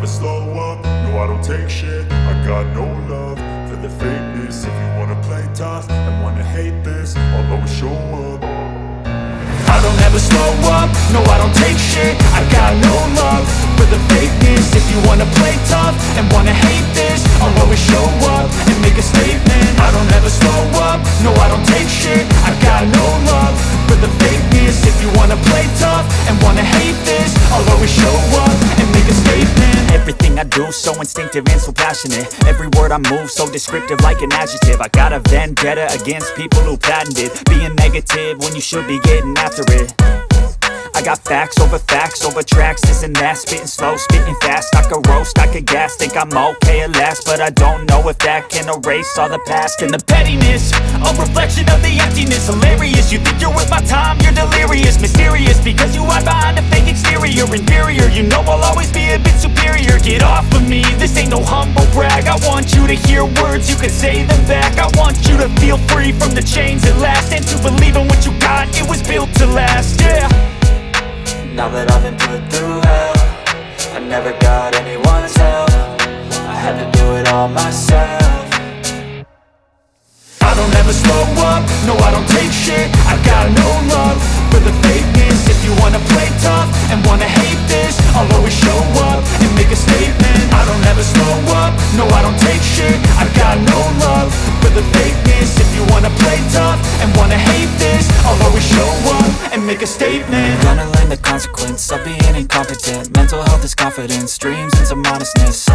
slow up, no I don't take shit. I got no love for the fakeness. If you wanna play tough and wanna hate this, I'll always show up. I don't ever slow up, no I don't take shit. I got no love for the fakeness. If you wanna play tough and wanna hate this, I'll always show up and make a statement. I don't ever slow up, no I don't take shit. I got no love for the fakeness. If you wanna play tough and wanna hate this, I'll always show up and make a statement. Everything I do so instinctive and so passionate. Every word I move so descriptive like an adjective. I got a vendetta against people who patented being negative when you should be getting after it. I got facts over tracks, this and that. Spitting slow, spitting fast, I could roast, I could gas. Think I'm okay at last, but I don't know if that can erase all the past. And the pettiness, a reflection of the emptiness. Hilarious, you think you're worth my time, you're delirious. Mysterious, because you hide behind a fake exterior. Inferior, you know I'll always be a bit superior. Get off of me, this ain't no humble brag. I want you to hear words, you can say them back. I want you to feel free from the chains at last, and to believe in what you got, it was built to last, yeah. Now that I've been put through hell, I never got anyone's help. I had to do it all myself. I don't ever slow up, no I don't take shit. I got no love for the fakeness. If you wanna play tough and wanna hate this, I'll always show up and make a statement. I don't ever slow up, no I don't take shit. I got no love for the fakeness. If you wanna play tough and wanna hate this, I'll always show up and make a statement. Gonna learn the consequence of being incompetent. Mental health is confidence, dreams and some honestness.